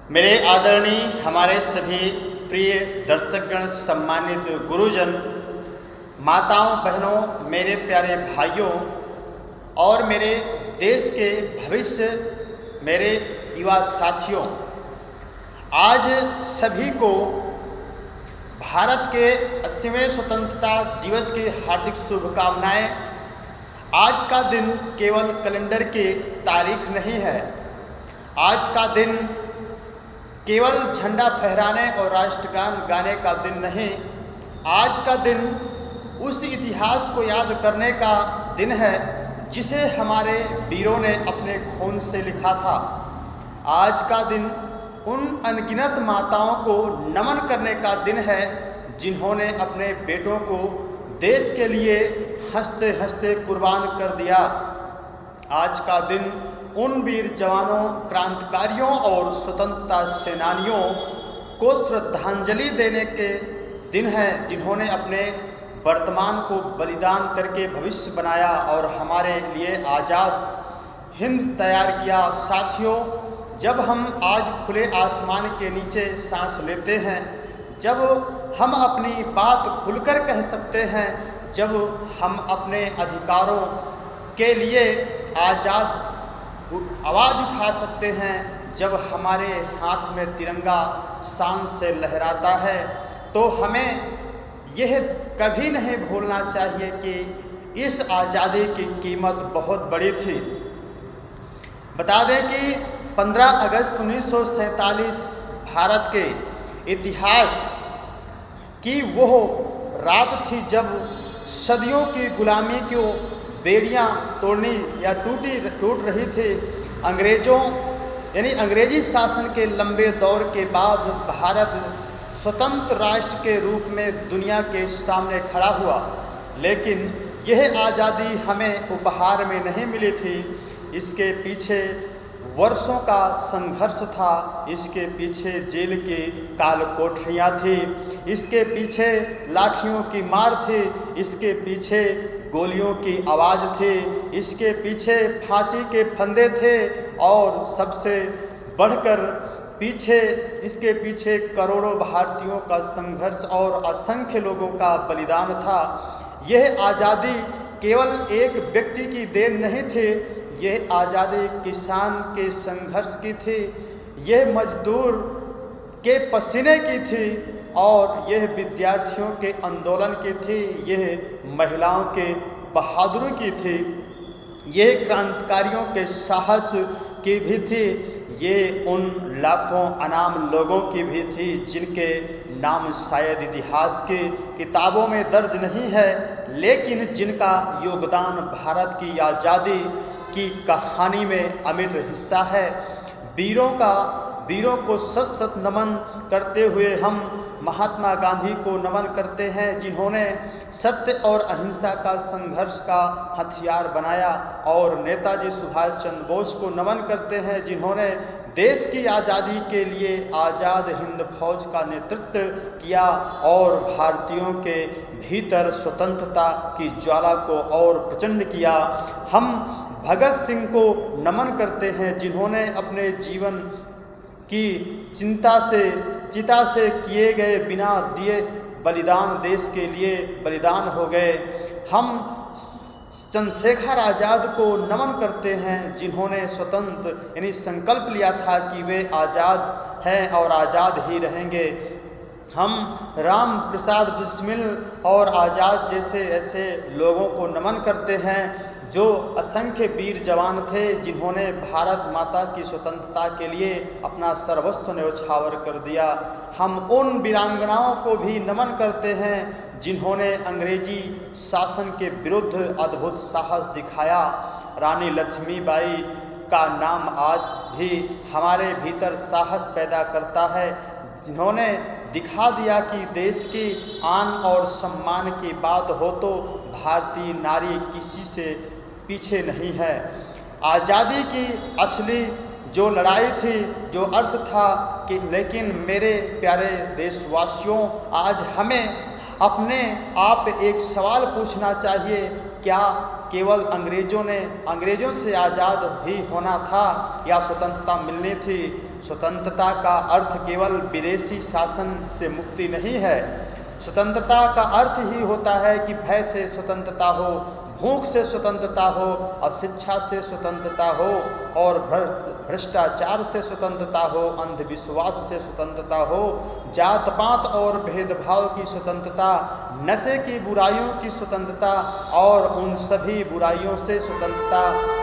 मेरे आदरणीय हमारे सभी प्रिय दर्शकगण, सम्मानित गुरुजन, माताओं, बहनों, मेरे प्यारे भाइयों और मेरे देश के भविष्य, मेरे युवा साथियों, आज सभी को भारत के 80वें स्वतंत्रता दिवस की हार्दिक शुभकामनाएं। आज का दिन केवल कैलेंडर की तारीख नहीं है। आज का दिन केवल झंडा फहराने और राष्ट्रगान गाने का दिन नहीं, आज का दिन उस इतिहास को याद करने का दिन है जिसे हमारे वीरों ने अपने खून से लिखा था। आज का दिन उन अनगिनत माताओं को नमन करने का दिन है जिन्होंने अपने बेटों को देश के लिए हंसते हंसते कुर्बान कर दिया। आज का दिन उन वीर जवानों, क्रांतिकारियों और स्वतंत्रता सेनानियों को श्रद्धांजलि देने के दिन है जिन्होंने अपने वर्तमान को बलिदान करके भविष्य बनाया और हमारे लिए आज़ाद हिंद तैयार किया। साथियों, जब हम आज खुले आसमान के नीचे सांस लेते हैं, जब हम अपनी बात खुलकर कह सकते हैं, जब हम अपने अधिकारों के लिए आज़ाद आवाज़ उठा सकते हैं, जब हमारे हाथ में तिरंगा शान से लहराता है, तो हमें यह कभी नहीं भूलना चाहिए कि इस आज़ादी की कीमत बहुत बड़ी थी। बता दें कि 15 अगस्त 1947 भारत के इतिहास की वो रात थी जब सदियों की गुलामी को बेड़ियाँ तोड़नी या टूट रही थी। अंग्रेज़ों यानी अंग्रेजी शासन के लंबे दौर के बाद भारत स्वतंत्र राष्ट्र के रूप में दुनिया के सामने खड़ा हुआ, लेकिन यह आज़ादी हमें उपहार में नहीं मिली थी। इसके पीछे वर्षों का संघर्ष था, इसके पीछे जेल की काल कोठरियाँ थी, इसके पीछे लाठियों की मार थी, इसके पीछे गोलियों की आवाज़ थी, इसके पीछे फांसी के फंदे थे और सबसे बढ़कर इसके पीछे करोड़ों भारतीयों का संघर्ष और असंख्य लोगों का बलिदान था। यह आज़ादी केवल एक व्यक्ति की देन नहीं थी, यह आज़ादी किसान के संघर्ष की थी, यह मजदूर के पसीने की थी और यह विद्यार्थियों के आंदोलन की थी, यह महिलाओं के बहादुरी की थी, यह क्रांतिकारियों के साहस की भी थी, ये उन लाखों अनाम लोगों की भी थी जिनके नाम शायद इतिहास की किताबों में दर्ज नहीं है, लेकिन जिनका योगदान भारत की आज़ादी की कहानी में अमिट हिस्सा है। वीरों को सत सत नमन करते हुए हम महात्मा गांधी को नमन करते हैं जिन्होंने सत्य और अहिंसा का संघर्ष का हथियार बनाया, और नेताजी सुभाष चंद्र बोस को नमन करते हैं जिन्होंने देश की आज़ादी के लिए आज़ाद हिंद फौज का नेतृत्व किया और भारतीयों के भीतर स्वतंत्रता की ज्वाला को और प्रचंड किया। हम भगत सिंह को नमन करते हैं जिन्होंने अपने जीवन की चिता से किए गए बिना दिए बलिदान देश के लिए बलिदान हो गए। हम चंद्रशेखर आज़ाद को नमन करते हैं जिन्होंने स्वतंत्र यानी संकल्प लिया था कि वे आज़ाद हैं और आज़ाद ही रहेंगे। हम राम प्रसाद बिस्मिल और आज़ाद जैसे ऐसे लोगों को नमन करते हैं जो असंख्य वीर जवान थे जिन्होंने भारत माता की स्वतंत्रता के लिए अपना सर्वस्व न्यौछावर कर दिया। हम उन वीरांगनाओं को भी नमन करते हैं जिन्होंने अंग्रेजी शासन के विरुद्ध अद्भुत साहस दिखाया। रानी लक्ष्मीबाई का नाम आज भी हमारे भीतर साहस पैदा करता है, जिन्होंने दिखा दिया कि देश की आन और सम्मान की बात हो तो भारतीय नारी किसी से पीछे नहीं है। आज़ादी की असली जो लड़ाई थी, जो अर्थ था कि लेकिन मेरे प्यारे देशवासियों, आज हमें अपने आप एक सवाल पूछना चाहिए, क्या केवल अंग्रेज़ों से आज़ाद ही होना था या स्वतंत्रता मिलनी थी? स्वतंत्रता का अर्थ केवल विदेशी शासन से मुक्ति नहीं है। स्वतंत्रता का अर्थ ही होता है कि भय से स्वतंत्रता हो, भूख से स्वतंत्रता हो, अशिक्षा से स्वतंत्रता हो, और भ्रष्टाचार से स्वतंत्रता हो, अंधविश्वास से स्वतंत्रता हो, जात पात और भेदभाव की स्वतंत्रता, नशे की बुराइयों की स्वतंत्रता और उन सभी बुराइयों से स्वतंत्रता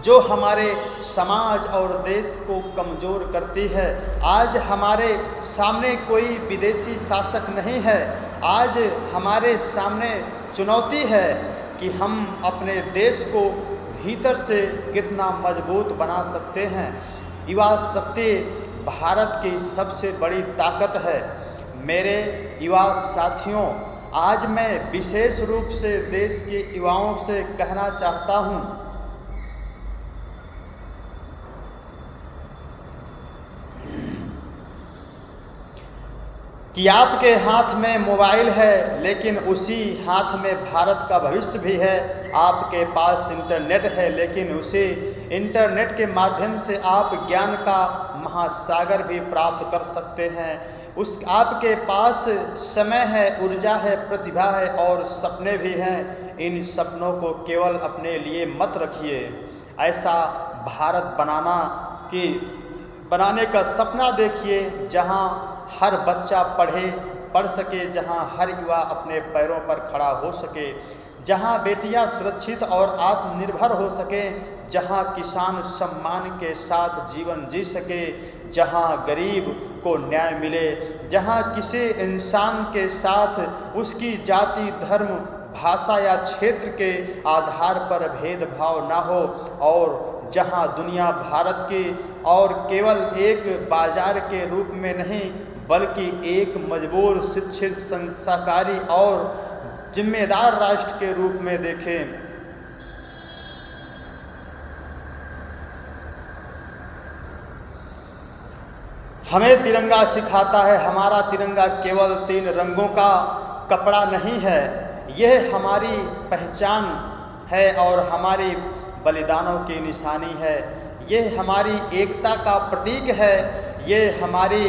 जो हमारे समाज और देश को कमज़ोर करती है। आज हमारे सामने कोई विदेशी शासक नहीं है। आज हमारे सामने चुनौती है कि हम अपने देश को भीतर से कितना मजबूत बना सकते हैं। युवा शक्ति भारत की सबसे बड़ी ताकत है। मेरे युवा साथियों, आज मैं विशेष रूप से देश के युवाओं से कहना चाहता हूँ कि आपके हाथ में मोबाइल है, लेकिन उसी हाथ में भारत का भविष्य भी है। आपके पास इंटरनेट है, लेकिन उसी इंटरनेट के माध्यम से आप ज्ञान का महासागर भी प्राप्त कर सकते हैं। आपके पास समय है, ऊर्जा है, प्रतिभा है और सपने भी हैं। इन सपनों को केवल अपने लिए मत रखिए। ऐसा भारत बनाने का सपना देखिए जहां हर बच्चा पढ़ सके, जहां हर युवा अपने पैरों पर खड़ा हो सके, जहां बेटियां सुरक्षित और आत्मनिर्भर हो सके, जहां किसान सम्मान के साथ जीवन जी सके, जहां गरीब को न्याय मिले, जहां किसी इंसान के साथ उसकी जाति, धर्म, भाषा या क्षेत्र के आधार पर भेदभाव ना हो, और जहां दुनिया भारत की और केवल एक बाजार के रूप में नहीं बल्कि एक मजबूत, शिक्षित, संस्कारी और जिम्मेदार राष्ट्र के रूप में देखें। हमें तिरंगा सिखाता है। हमारा तिरंगा केवल 3 रंगों का कपड़ा नहीं है, यह हमारी पहचान है और हमारी बलिदानों की निशानी है। यह हमारी एकता का प्रतीक है। ये हमारी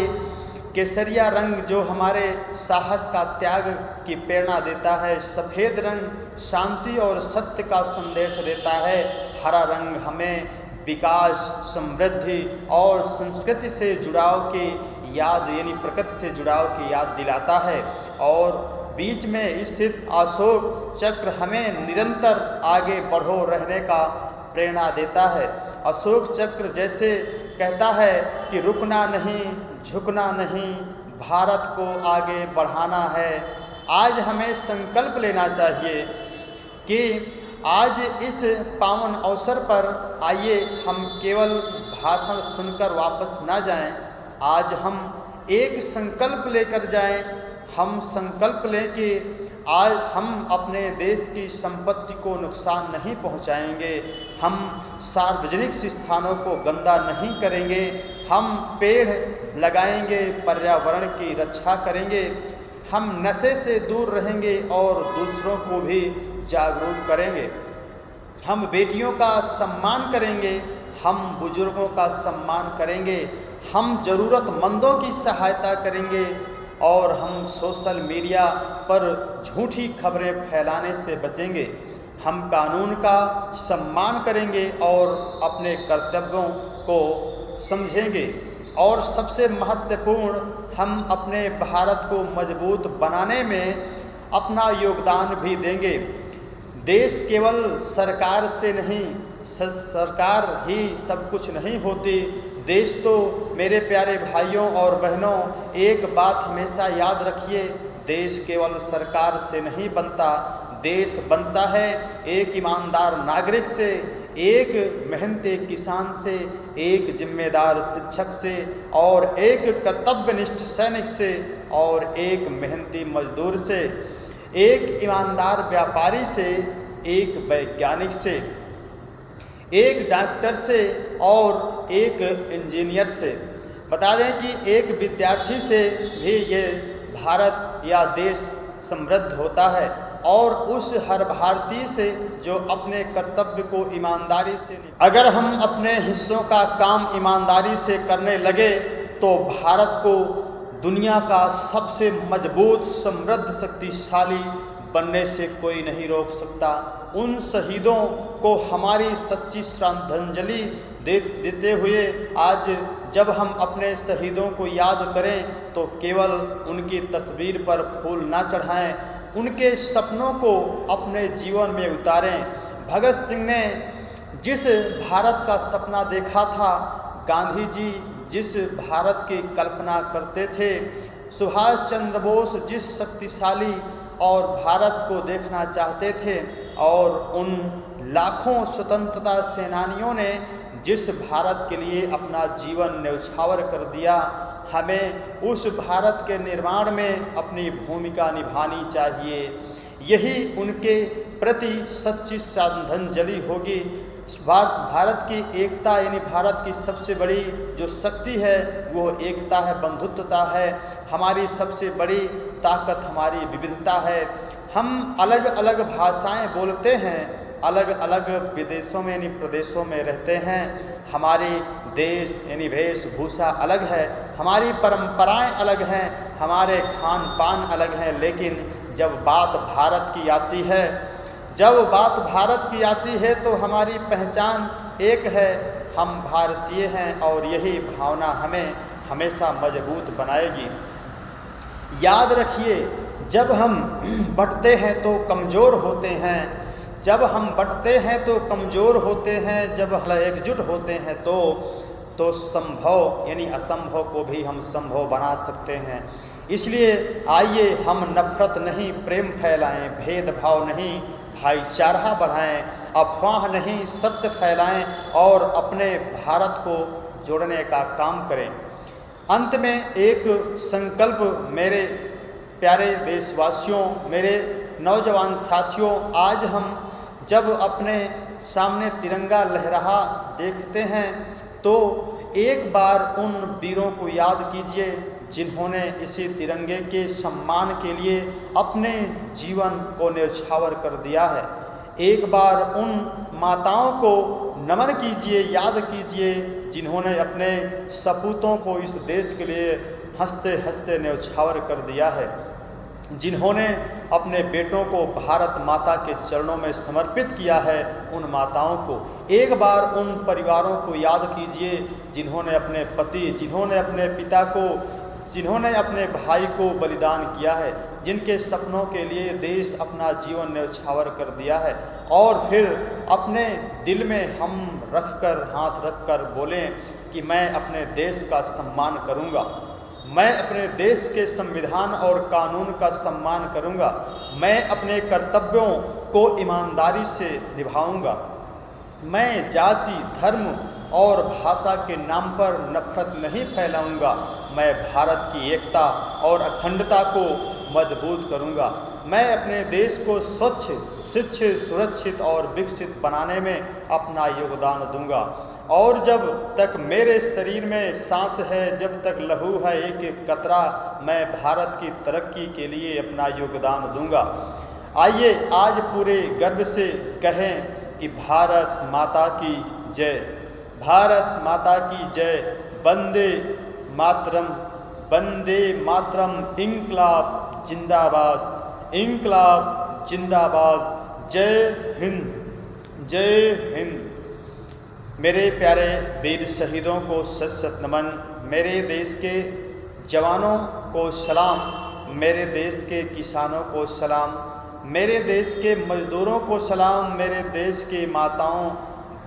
केसरिया रंग जो हमारे साहस का, त्याग की प्रेरणा देता है। सफ़ेद रंग शांति और सत्य का संदेश देता है। हरा रंग हमें विकास, समृद्धि और संस्कृति से जुड़ाव की याद, यानी प्रकृति से जुड़ाव की याद दिलाता है। और बीच में स्थित अशोक चक्र हमें निरंतर आगे बढ़ो रहने का प्रेरणा देता है। अशोक चक्र जैसे कहता है कि रुकना नहीं, झुकना नहीं, भारत को आगे बढ़ाना है। आज हमें संकल्प लेना चाहिए कि आज इस पावन अवसर पर आइए हम केवल भाषण सुनकर वापस ना जाएं। आज हम एक संकल्प लेकर जाएं। हम संकल्प लें कि आज हम अपने देश की संपत्ति को नुकसान नहीं पहुंचाएंगे। हम सार्वजनिक स्थानों को गंदा नहीं करेंगे। हम पेड़ लगाएंगे, पर्यावरण की रक्षा करेंगे। हम नशे से दूर रहेंगे और दूसरों को भी जागरूक करेंगे। हम बेटियों का सम्मान करेंगे। हम बुजुर्गों का सम्मान करेंगे। हम ज़रूरतमंदों की सहायता करेंगे और हम सोशल मीडिया पर झूठी खबरें फैलाने से बचेंगे। हम कानून का सम्मान करेंगे और अपने कर्तव्यों को समझेंगे। और सबसे महत्वपूर्ण, हम अपने भारत को मजबूत बनाने में अपना योगदान भी देंगे। देश केवल सरकार से नहीं, सरकार ही सब कुछ नहीं होती। देश तो, मेरे प्यारे भाइयों और बहनों, एक बात हमेशा याद रखिए, देश केवल सरकार से नहीं बनता। देश बनता है एक ईमानदार नागरिक से, एक मेहनती किसान से, एक जिम्मेदार शिक्षक से, और एक कर्तव्यनिष्ठ सैनिक से, और एक मेहनती मजदूर से, एक ईमानदार व्यापारी से, एक वैज्ञानिक से, एक डॉक्टर से और एक इंजीनियर से। बता दें कि एक विद्यार्थी से भी ये भारत या देश समृद्ध होता है। और उस हर भारतीय से जो अपने कर्तव्य को ईमानदारी से अगर हम अपने हिस्सों का काम ईमानदारी से करने लगे तो भारत को दुनिया का सबसे मजबूत, समृद्ध, शक्तिशाली बनने से कोई नहीं रोक सकता। उन शहीदों को हमारी सच्ची श्रद्धांजलि देते हुए आज जब हम अपने शहीदों को याद करें तो केवल उनकी तस्वीर पर फूल ना चढ़ाएं, उनके सपनों को अपने जीवन में उतारें। भगत सिंह ने जिस भारत का सपना देखा था, गांधी जी जिस भारत की कल्पना करते थे, सुभाष चंद्र बोस जिस शक्तिशाली और भारत को देखना चाहते थे, और उन लाखों स्वतंत्रता सेनानियों ने जिस भारत के लिए अपना जीवन न्यौछावर कर दिया, हमें उस भारत के निर्माण में अपनी भूमिका निभानी चाहिए। यही उनके प्रति सच्ची श्रद्धांजलि होगी। भारत की एकता यानी भारत की सबसे बड़ी जो शक्ति है वो एकता है, बंधुत्वता है। हमारी सबसे बड़ी ताकत हमारी विविधता है। हम अलग अलग भाषाएं बोलते हैं, अलग अलग विदेशों में यानी प्रदेशों में रहते हैं, हमारी देश यानी वेशभूषा अलग है, हमारी परंपराएं अलग हैं, हमारे खान पान अलग हैं, लेकिन जब बात भारत की आती है, जब बात भारत की आती है तो हमारी पहचान एक है, हम भारतीय हैं, और यही भावना हमें हमेशा मजबूत बनाएगी। याद रखिए, जब हम बंटते हैं तो कमज़ोर होते हैं, जब हम बंटते हैं तो कमज़ोर होते हैं, जब हम एकजुट होते हैं तो संभव यानी असंभव को भी हम संभव बना सकते हैं। इसलिए आइए हम नफरत नहीं, प्रेम फैलाएं, भेदभाव नहीं, भाईचारा बढ़ाएं, अफवाह नहीं, सत्य फैलाएं और अपने भारत को जोड़ने का काम करें। अंत में एक संकल्प मेरे प्यारे देशवासियों, मेरे नौजवान साथियों, आज हम जब अपने सामने तिरंगा लहरा देखते हैं तो एक बार उन वीरों को याद कीजिए जिन्होंने इसी तिरंगे के सम्मान के लिए अपने जीवन को न्यौछावर कर दिया है। एक बार उन माताओं को नमन कीजिए, याद कीजिए जिन्होंने अपने सपूतों को इस देश के लिए हंसते हंसते न्यौछावर कर दिया है, जिन्होंने अपने बेटों को भारत माता के चरणों में समर्पित किया है। उन माताओं को एक बार, उन परिवारों को याद कीजिए जिन्होंने अपने पति, जिन्होंने अपने पिता को, जिन्होंने अपने भाई को बलिदान किया है, जिनके सपनों के लिए देश अपना जीवन न्यौछावर कर दिया है, और फिर अपने दिल में हम रखकर, हाथ रखकर बोलें कि मैं अपने देश का सम्मान करूंगा, मैं अपने देश के संविधान और कानून का सम्मान करूंगा, मैं अपने कर्तव्यों को ईमानदारी से निभाऊंगा, मैं जाति, धर्म और भाषा के नाम पर नफरत नहीं फैलाऊंगा, मैं भारत की एकता और अखंडता को मजबूत करूंगा, मैं अपने देश को स्वच्छ, शिक्षित, सुरक्षित और विकसित बनाने में अपना योगदान दूंगा, और जब तक मेरे शरीर में सांस है, जब तक लहू है एक एक कतरा, मैं भारत की तरक्की के लिए अपना योगदान दूंगा। आइए आज पूरे गर्व से कहें कि भारत माता की जय, भारत माता की जय, वंदे मातरम, वंदे मातरम, इंकलाब जिंदाबाद, इंकलाब जिंदाबाद, जय हिंद, जय हिंद। मेरे प्यारे वीर शहीदों को सत सत नमन, मेरे देश के जवानों को सलाम, मेरे देश के किसानों को सलाम, मेरे देश के मजदूरों को सलाम, मेरे देश की माताओं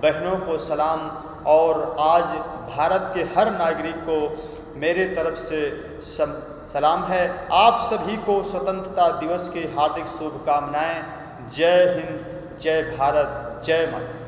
बहनों को सलाम, और आज भारत के हर नागरिक को मेरे तरफ से सलाम है। आप सभी को स्वतंत्रता दिवस की हार्दिक शुभकामनाएं। जय हिंद, जय भारत, जय माता।